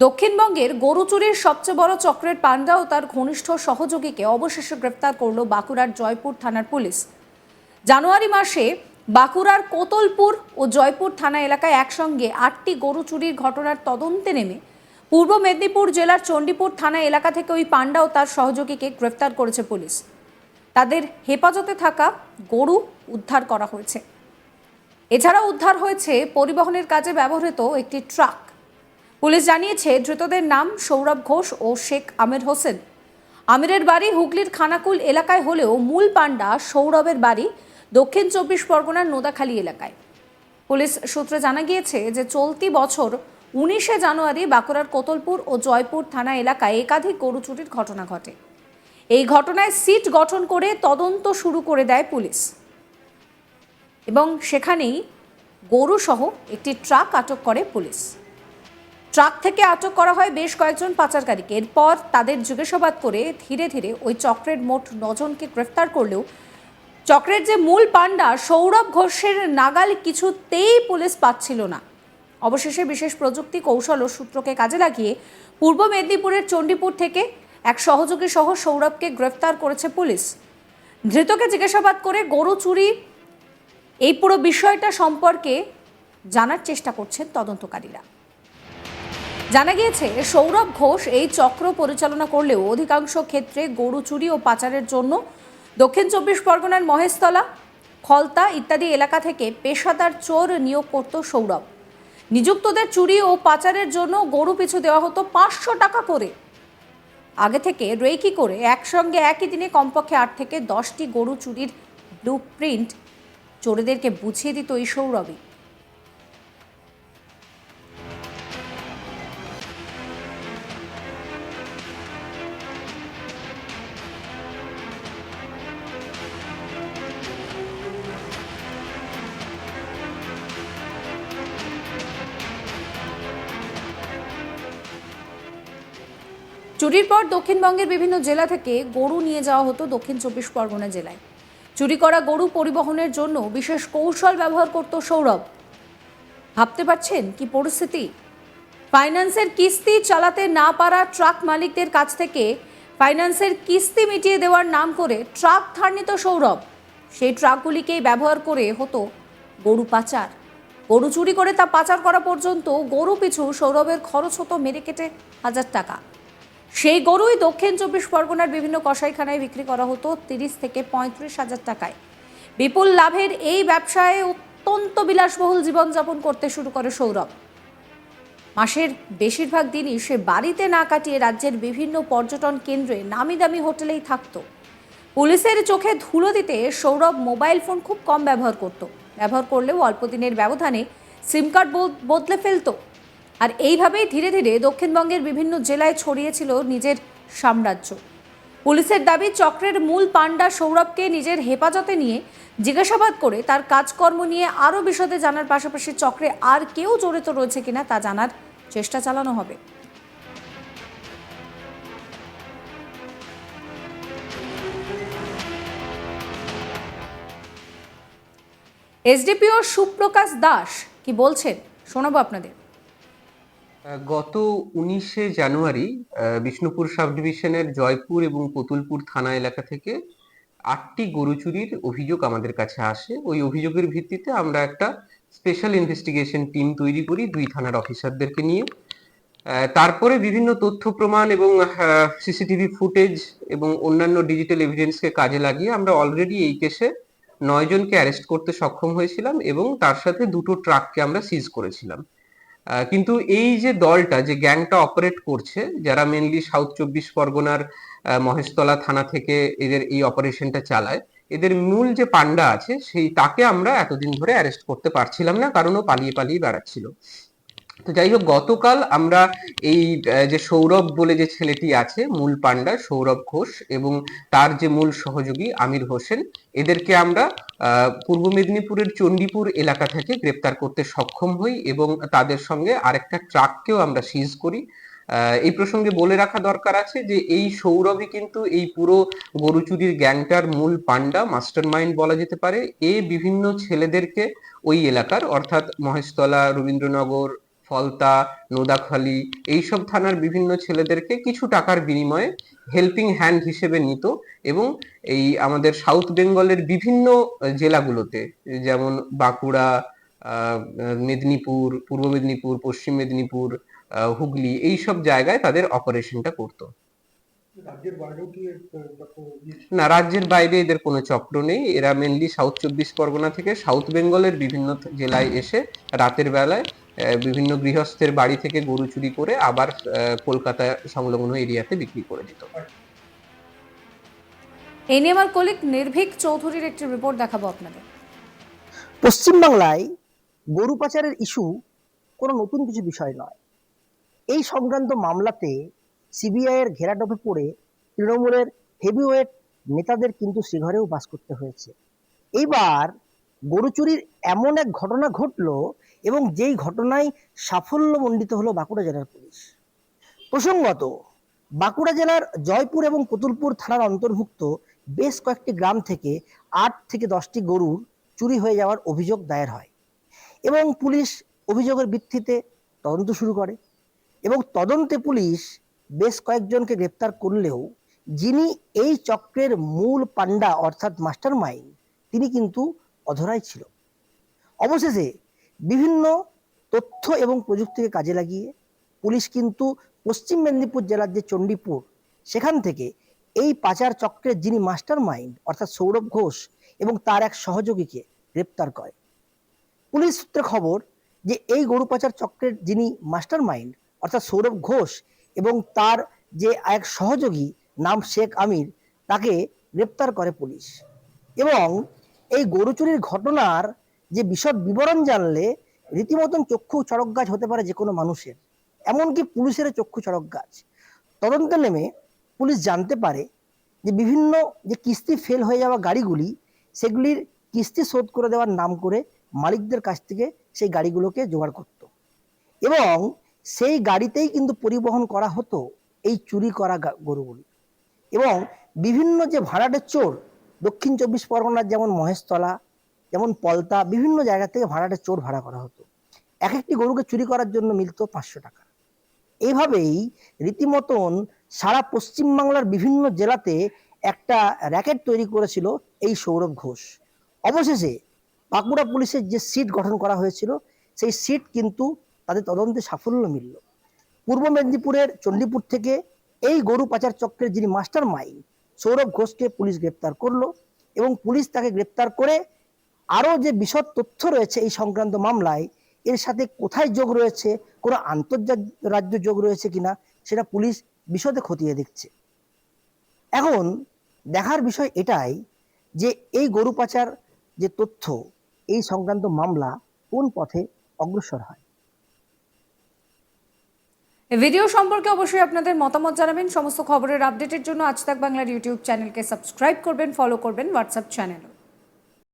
দক্ষিণবঙ্গের গরু চুরির সবচেয়ে বড় চক্রের পাণ্ডা ও তার ঘনিষ্ঠ সহযোগীকে অবশেষে গ্রেফতার করল বাঁকুড়ার জয়পুর থানার পুলিশ। জানুয়ারি মাসে বাঁকুড়ার কোতলপুর ও জয়পুর থানা এলাকায় একসঙ্গে 8টি গরু চুরির ঘটনার তদন্তে নেমে পূর্ব মেদিনীপুর জেলার চণ্ডীপুর থানা এলাকা থেকে ওই পাণ্ডা ও তার সহযোগীকে গ্রেফতার করেছে পুলিশ। তাদের হেফাজতে থাকা গরু উদ্ধার করা হয়েছে। এছাড়া উদ্ধার হয়েছে পরিবহনের কাজে ব্যবহৃত একটি ট্রাক। পুলিশ জানিয়েছে ধৃতদের নাম সৌরভ ঘোষ ও শেখ আমির হোসেন। আমিরের বাড়ি হুগলির খানাকুল এলাকায় হলেও মূল পাণ্ডা সৌরভের বাড়ি দক্ষিণ 24 পরগনার নোদাখালী এলাকায়। পুলিশ সূত্রে জানা গিয়েছে যে চলতি বছর 19শে জানুয়ারি বাঁকুড়ার কোতলপুর ও জয়পুর থানা এলাকায় একাধিক গরু চুরির ঘটনা ঘটে। এই ঘটনায় সিট গঠন করে তদন্ত শুরু করে দেয় পুলিশ এবং সেখানেই গরু সহ একটি ট্রাক আটক করে পুলিশ। ট্রাক থেকে আটক করা হয় বেশ কয়েকজন পাচারকারীকে। এরপর তাদের জিজ্ঞাসাবাদ করে ধীরে ধীরে ওই চক্রের মোট 9 জনকে গ্রেফতার করলেও চক্রের যে মূল পাণ্ডা সৌরভ ঘোষের নাগাল কিছুতেই পুলিশ পাচ্ছিল না। অবশেষে বিশেষ প্রযুক্তি কৌশল ও সূত্রকে কাজে লাগিয়ে পূর্ব মেদিনীপুরের চণ্ডীপুর থেকে এক সহযোগী সহ সৌরভকে গ্রেফতার করেছে পুলিশ। ধৃতকে জিজ্ঞাসাবাদ করে গরু চুরি এই পুরো বিষয়টা সম্পর্কে জানার চেষ্টা করছেন তদন্তকারীরা। জানা গিয়েছে সৌরভ ঘোষ এই চক্র পরিচালনা করলেও অধিকাংশ ক্ষেত্রে গরু চুরি ও পাচারের জন্য দক্ষিণ 24 পরগনার মহেশতলা, খলতা ইত্যাদি এলাকা থেকে পেশাদার চোর নিয়োগ করত সৌরভ। নিযুক্তদের চুরি ও পাচারের জন্য গরু পিছু দেওয়া হতো 500 টাকা করে। আগে থেকে রেকি করে একসঙ্গে একই দিনে কমপক্ষে 8 থেকে 10টি গরু চুরির ব্লু প্রিন্ট চোরেদেরকে বুঝিয়ে দিত এই সৌরভই। চুরির পর দক্ষিণবঙ্গের বিভিন্ন জেলা থেকে গরু নিয়ে যাওয়া হতো দক্ষিণ 24 পরগনা জেলায়। চুরি করা গরু পরিবহনের জন্য বিশেষ কৌশল ব্যবহার করত সৌরভ। ভাবতে পারছেন কি পরিস্থিতি? ফাইন্যান্সের কিস্তি চালাতে না পারা ট্রাক মালিকদের কাছ থেকে ফাইন্যান্সের কিস্তি মিটিয়ে দেওয়ার নাম করে ট্রাক ধার নিত সৌরভ। সেই ট্রাকগুলিকেই ব্যবহার করে হতো গরু পাচার। গরু চুরি করে তা পাচার করা পর্যন্ত গরু পিছু সৌরভের খরচ হতো মেরে কেটে 1000 টাকা। সেই গরুই দক্ষিণ 24 পরগনার বিভিন্ন কসাইখানায় বিক্রি করা হতো 30 থেকে 35,000 টাকায়। বিপুল লাভের এই ব্যবসায় অত্যন্ত বিলাসবহুল জীবনযাপন করতে শুরু করে সৌরভ। মাসের বেশিরভাগ দিনই সে বাড়িতে না কাটিয়ে রাজ্যের বিভিন্ন পর্যটন কেন্দ্রে নামি দামি হোটেলেই থাকত। পুলিশের চোখে ধুলো দিতে সৌরভ মোবাইল ফোন খুব কম ব্যবহার করত। ব্যবহার করলেও অল্প দিনের ব্যবধানে সিম কার্ড বদলে ফেলত। আর এইভাবেই ধীরে ধীরে দক্ষিণবঙ্গের বিভিন্ন জেলায় ছড়িয়েছিল নিজের সাম্রাজ্য। পুলিশের দাবি চক্রের মূল পাণ্ডা সৌরভকে নিজের হেফাজতে নিয়ে জিজ্ঞাসাবাদ করে তার কাজকর্ম নিয়ে আরও বিশদে জানার পাশাপাশি চক্রে আর কেউ জড়িত রয়েছে কিনা তা জানার চেষ্টা চালানো হবে। এসডিপিও সুপ্রকাশ দাস কি বলছেন শোনাবো আপনাদের। গত 19শে জানুয়ারি বিষ্ণুপুর সাব ডিভিশনের জয়পুর এবং কোতুলপুর থানা এলাকা থেকে 8টি গরু চুরির অভিযোগ আমাদের কাছে আসে। ওই অভিযোগের ভিত্তিতে আমরা একটা স্পেশাল ইনভেস্টিগেশন টিম তৈরি করি 2 থানার অফিসারদেরকে নিয়ে। তারপরে বিভিন্ন তথ্য প্রমাণ এবং সিসিটিভি ফুটেজ এবং অন্যান্য ডিজিটাল এভিডেন্সকে কাজে লাগিয়ে আমরা অলরেডি এই কেসে 9 জনকে অ্যারেস্ট করতে সক্ষম হয়েছিলাম এবং তার সাথে 2টো ট্রাককে আমরা সিজ করেছিলাম। কিন্তু এই যে দলটা, যে গ্যাংটা অপারেট করছে, যারা মেনলি সাউথ 24 পরগনার মহেশতলা থানা থেকে এদের এই অপারেশনটা চালায়, এদের মূল যে পাণ্ডা আছে সেই তাকে আমরা এতদিন ধরে অ্যারেস্ট করতে পারছিলাম না, কারণ ও পালিয়ে পালিয়ে বেড়াচ্ছিল। তো যাই হোক, গতকাল আমরা এই যে সৌরভ বলে যে ছেলেটি আছে, মূল পাণ্ডা সৌরভ ঘোষ, এবং তার যে মূল সহযোগী আমির হোসেন, এদেরকে আমরা পূর্ব মেদিনীপুরের চণ্ডীপুর এলাকা থেকে গ্রেপ্তার করতে সক্ষম হই এবং তাদের সঙ্গে আরেকটা ট্রাককেও আমরা সিজ করি। এই প্রসঙ্গে বলে রাখা দরকার আছে যে এই সৌরভই কিন্তু এই পুরো গরু চুরির গ্যাংটার মূল পাণ্ডা, মাস্টারমাইন্ড বলা যেতে পারে। এ বিভিন্ন ছেলেদেরকে ওই এলাকার, অর্থাৎ মহেশতলা, রবীন্দ্রনগর, ফলতা, নোদাখালী এইসব থানার বিভিন্ন ছেলেদেরকে কিছু টাকার বিনিময়ে হেল্পিং হ্যান্ড হিসেবে নিত এবং এই আমাদের সাউথ বেঙ্গলের বিভিন্ন জেলাগুলোতে, যেমন বাঁকুড়া, মেদিনীপুর, পূর্ব মেদিনীপুর, পশ্চিম মেদিনীপুর, হুগলি, এইসব জায়গায় তাদের অপারেশনটা করতো। রাজ্যের বাইরেও কি না, রাজ্যের বাইরে এদের কোনো চক্র নেই। এরা মেনলি সাউথ 24 পরগনা থেকে সাউথ বেঙ্গলের বিভিন্ন জেলায় এসে রাতের বেলায় বিভিন্ন গৃহস্থের বাড়ি থেকে গরু চুরি করে আবার কলকাতা সংলগ্ন এরিয়াতে বিক্রি করে দিত। এই নিয়ে আমার কলিগ নির্ভীক চৌধুরীর একটি রিপোর্ট দেখাবো আপনাদের। পশ্চিমবাংলায় গরু পাচারের ইস্যু কোনো নতুন কিছু বিষয় নয়। এই সংক্রান্ত মামলাতে সিবিআই এর ঘেরাটোপে পড়ে তৃণমূলের হেভিওয়েট নেতাদের কিন্তু শ্রীঘরেও বাস করতে হয়েছে। এইবার গরু চুরির এমন এক ঘটনা ঘটলো এবং যেই ঘটনায় সাফল্যমণ্ডিত হলো বাঁকুড়া জেলার পুলিশ। প্রসঙ্গত, বাঁকুড়া জেলার জয়পুর এবং কতুলপুর থানার অন্তর্ভুক্ত বেশ কয়েকটি গ্রাম থেকে 8 থেকে 10টি গরুর চুরি হয়ে যাওয়ার অভিযোগ দায়ের হয় এবং পুলিশ অভিযোগের ভিত্তিতে তদন্ত শুরু করে এবং তদন্তে পুলিশ বেশ কয়েকজনকে গ্রেপ্তার করলেও যিনি এই চক্রের মূল পান্ডা অর্থাৎ মাস্টার মাইন্ড তিনি কিন্তু অধরাই ছিল। অবশেষে বিভিন্ন তথ্য এবং প্রযুক্তিকে কাজে লাগিয়ে পুলিশ কিন্তু পশ্চিম মেদিনীপুর জেলার যে চণ্ডীপুর সেখান থেকে এই পাচার চক্রের যিনি মাস্টার মাইন্ড অর্থাৎ সৌরভ ঘোষ এবং তার এক সহযোগীকে গ্রেপ্তার করে। পুলিশ সূত্রে খবর যে এই গরু পাচার চক্রের যিনি মাস্টার মাইন্ড অর্থাৎ সৌরভ ঘোষ এবং তার যে এক সহযোগী নাম শেখ আমির তাকে গ্রেপ্তার করে পুলিশ। এবং এই গরু চুরির ঘটনার যে বিশদ বিবরণ জানলে রীতিমতন চক্ষু চড়ক গাছ হতে পারে যে কোনো মানুষের, এমনকি পুলিশের চক্ষু চড়ক গাছ। তদন্তে নেমে পুলিশ জানতে পারে যে বিভিন্ন যে কিস্তি ফেল হয়ে যাওয়া গাড়িগুলি সেগুলির কিস্তি শোধ করে দেওয়ার নাম করে মালিকদের কাছ থেকে সেই গাড়িগুলোকে জোগাড় করত এবং সেই গাড়িতেই কিন্তু পরিবহন করা হতো এই চুরি করা গরুগুলি। এবং বিভিন্ন যে ভাড়াটের চোর দক্ষিণ 24 পরগনার যেমন মহেশতলা, যেমন পলতা, বিভিন্ন জায়গা থেকে ভাড়াটের চোর ভাড়া করা হতো। এক একটি গরুকে চুরি করার জন্য মিলত 500 টাকা। এইভাবেই রীতিমতন সারা পশ্চিমবাংলার বিভিন্ন জেলাতে একটা র্যাকেট তৈরি করেছিল এই সৌরভ ঘোষ। অবশেষে বাঁকুড়া পুলিশের যে সিট গঠন করা হয়েছিল সেই সিট কিন্তু তাদের তদন্তে সাফল্য মিলল। পূর্ব মেদিনীপুরের চণ্ডীপুর থেকে এই গরু পাচার চক্রের যিনি মাস্টার মাইন্ড সৌরভ ঘোষকে পুলিশ গ্রেপ্তার করলো এবং পুলিশ তাকে গ্রেপ্তার করে আরও যে বিশদ তথ্য রয়েছে এই সংক্রান্ত মামলায় এর সাথে কোথায় যোগ রয়েছে, কোনো আন্তর্রাজ্য যোগ রয়েছে কিনা সেটা পুলিশ বিশদে খতিয়ে দেখছে। এখন দেখার বিষয় এটাই যে এই গরু পাচার যে তথ্য এই সংক্রান্ত মামলা কোন পথে অগ্রসর হয়। এই ভিডিও সম্পর্কে অবশ্যই আপনাদের মতামত জানাবেন। সমস্ত খবরের আপডেটের জন্য আজ তাক বাংলার ইউটিউব চ্যানেলকে সাবস্ক্রাইব করবেন, ফলো করবেন, হোয়াটসঅ্যাপ চ্যানেলও।